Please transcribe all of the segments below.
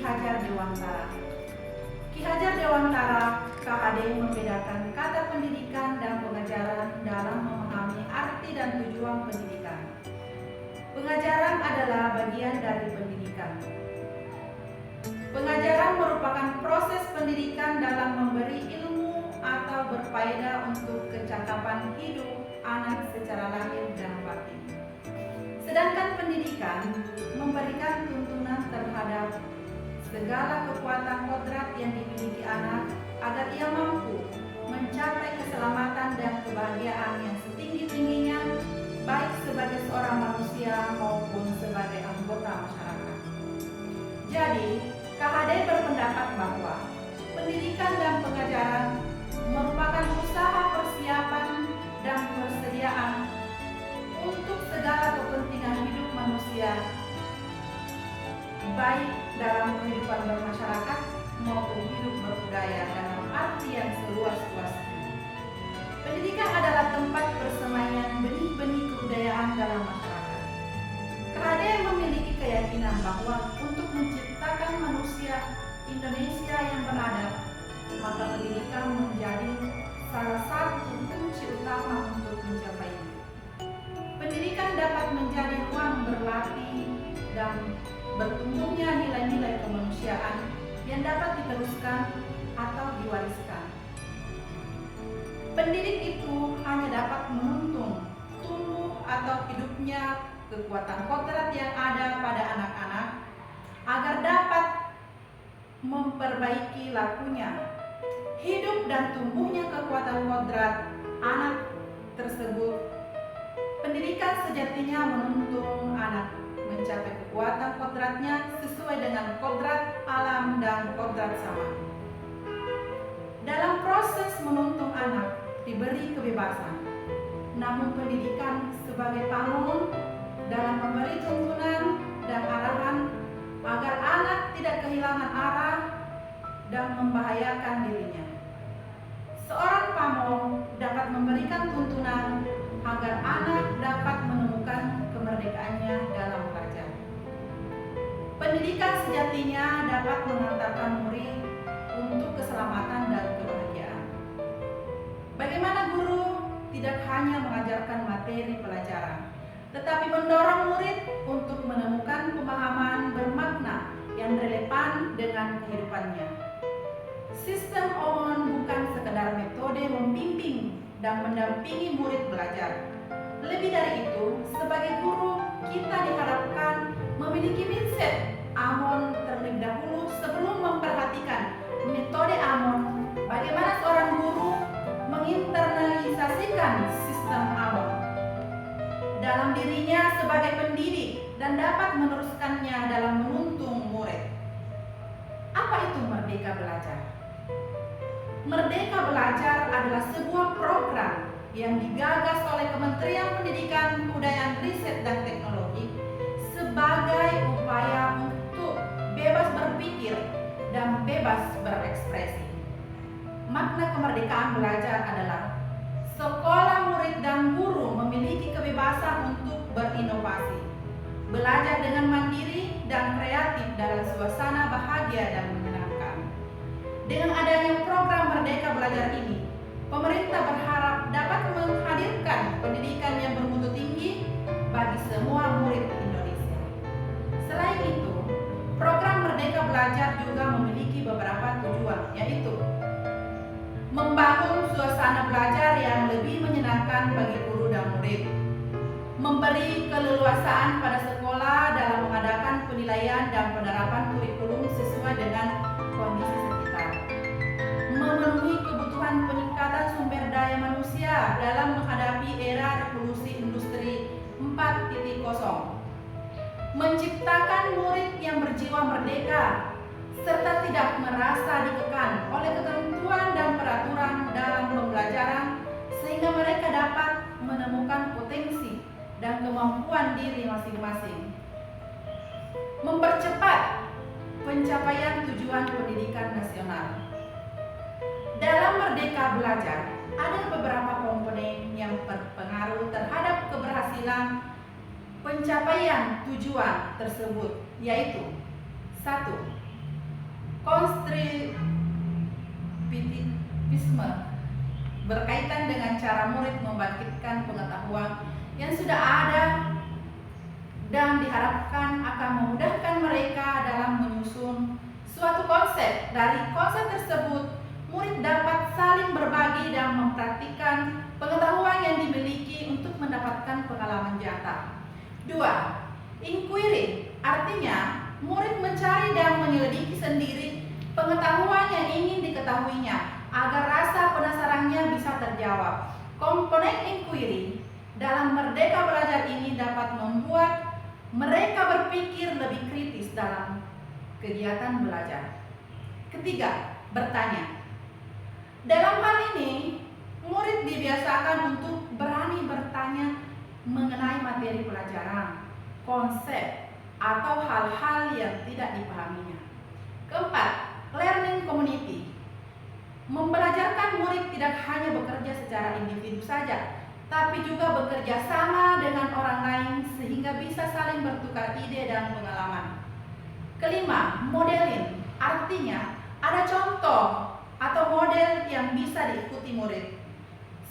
Hajar Dewantara. Ki Hajar Dewantara, KHD, membedakan kata pendidikan dan pengajaran dalam memahami arti dan tujuan pendidikan. Pengajaran adalah bagian dari pendidikan. Pengajaran merupakan proses pendidikan dalam memberi ilmu atau berfaedah untuk kecakapan hidup anak secara lahir dan batin. Sedangkan pendidikan memberikan tuntunan terhadap segala kekuatan kodrat yang dimiliki anak agar ia mampu mencapai keselamatan dan kebahagiaan yang setinggi-tingginya, baik sebagai seorang manusia maupun sebagai anggota masyarakat. Jadi, KHD berpendapat bahwa pendidikan dan pengajaran merupakan usaha persiapan dan persediaan untuk segala kepentingan hidup manusia, baik dalam kehidupan bermasyarakat maupun hidup berbudaya dalam arti yang seluas-luasnya. Pendidikan adalah tempat persemaian benih-benih kebudayaan dalam masyarakat. KHD memiliki keyakinan bahwa untuk menciptakan manusia Indonesia yang beradab, maka pendidikan menjadi salah satu kunci utama untuk mencapainya. Pendidikan dapat menjadi ruang berlatih dan bertumbuhnya nilai-nilai kemanusiaan yang dapat diteruskan atau diwariskan. Pendidik itu hanya dapat menuntun, tumbuh atau hidupnya kekuatan kodrat yang ada pada anak-anak agar dapat memperbaiki lakunya. Hidup dan tumbuhnya kekuatan kodrat anak tersebut. Pendidikan sejatinya menuntun anak mencapai kekuatan kodratnya sesuai dengan kodrat alam dan kodrat zaman. Dalam proses menuntun anak diberi kebebasan, namun pendidikan sebagai pamong dalam memberi tuntunan dan arahan agar anak tidak kehilangan arah dan membahayakan dirinya. Seorang pamong dapat memberikan tuntunan agar anak dapat menemukan kemerdekaannya dalam belajar. Pendidikan sejatinya dapat mengantarkan murid untuk keselamatan dan kebahagiaan. Bagaimana guru tidak hanya mengajarkan materi pelajaran, tetapi mendorong murid untuk menemukan pemahaman bermakna yang relevan dengan kehidupannya. Sistem OMON bukan sekedar metode membimbing dan mendampingi murid belajar. Lebih dari itu, sebagai guru, kita diharapkan memiliki mindset AMON terlebih dahulu sebelum memperhatikan metode AMON. Bagaimana seorang guru menginternalisasikan sistem AMON dalam dirinya sebagai pendidik dan dapat meneruskannya dalam menuntun murid. Apa itu Merdeka Belajar? Merdeka Belajar adalah sebuah program yang digagas oleh Kementerian Pendidikan, Kebudayaan, Riset, dan Teknologi sebagai upaya untuk bebas berpikir dan bebas berekspresi. Makna kemerdekaan belajar adalah sekolah, murid, dan guru memiliki kebebasan untuk berinovasi, belajar dengan mandiri dan kreatif dalam suasana bahagia dan menyenangkan. Dengan adanya program Merdeka Belajar ini, pemerintah berharap dapat menghadirkan pendidikan yang bermutu tinggi bagi semua murid Indonesia. Selain itu, program Merdeka Belajar juga memiliki beberapa tujuan, yaitu membangun suasana belajar yang lebih menyenangkan bagi guru dan murid, memberi keleluasaan pada sekolah dalam mengadakan penilaian dan penerapan kurikulum sesuai dengan kondisi sekitar, memenuhi kebutuhan peningkatan sumber daya manusia dalam menghadapi era revolusi industri 4.0, menciptakan murid yang berjiwa merdeka serta tidak merasa dikekang oleh ketentuan dan peraturan dalam pembelajaran sehingga mereka dapat menemukan potensi dan kemampuan diri masing-masing. Mempercepat pencapaian tujuan pendidikan nasional. Dalam Merdeka Belajar, ada beberapa komponen yang berpengaruh terhadap keberhasilan pencapaian tujuan tersebut, yaitu 1. konstruktivisme berkaitan dengan cara murid membangkitkan pengetahuan yang sudah ada dan diharapkan akan memudahkan mereka dalam menyusun suatu konsep. Dari konsep tersebut, murid dapat saling berbagi dan mempraktikkan pengetahuan yang dimiliki untuk mendapatkan pengalaman nyata. 2. Inquiry, artinya murid mencari dan menyelidiki sendiri pengetahuan yang ingin diketahuinya agar rasa penasarannya bisa terjawab. Komponen inquiry dalam Merdeka Belajar ini dapat membuat mereka berpikir lebih kritis dalam kegiatan belajar. Ketiga, bertanya. Dalam hal ini, murid dibiasakan untuk berani bertanya mengenai materi pelajaran, konsep, atau hal-hal yang tidak dipahaminya. Keempat, learning community. Membelajarkan murid tidak hanya bekerja secara individu saja, tapi juga bekerja sama dengan orang lain sehingga bisa saling bertukar ide dan pengalaman. Kelima, modeling. Artinya, ada contoh atau model yang bisa diikuti murid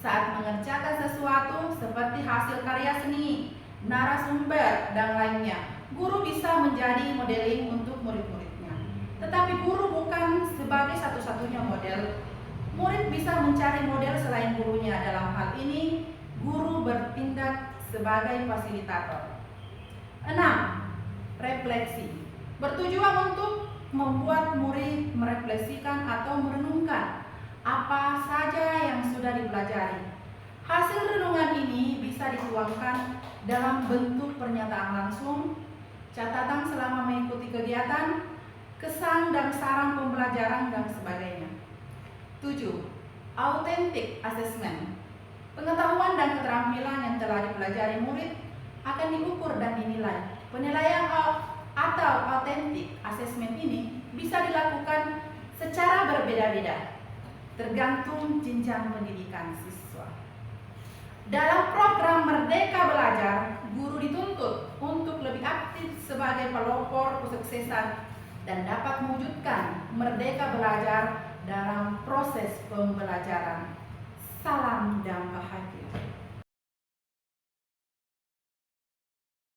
saat mengerjakan sesuatu seperti hasil karya seni, narasumber, dan lainnya. Guru bisa menjadi modeling untuk murid-muridnya. Tetapi guru bukan sebagai satu-satunya model. Murid bisa mencari model selain gurunya. Dalam hal ini, guru bertindak sebagai fasilitator. 6. Refleksi. Bertujuan untuk membuat murid merefleksikan atau merenungkan apa saja yang sudah dipelajari. Hasil renungan ini bisa dituangkan dalam bentuk pernyataan langsung, catatan selama mengikuti kegiatan, kesan dan saran pembelajaran, dan sebagainya. 7. Authentic assessment. Pengetahuan dan keterampilan yang telah dipelajari murid akan diukur dan dinilai. Penilaian atau authentic assessment ini bisa dilakukan secara berbeda-beda, tergantung jenjang pendidikan siswa. Dalam program Merdeka Belajar, guru dituntut untuk lebih aktif sebagai pelopor kesuksesan dan dapat mewujudkan Merdeka Belajar dalam proses pembelajaran. Salam dan bahagia.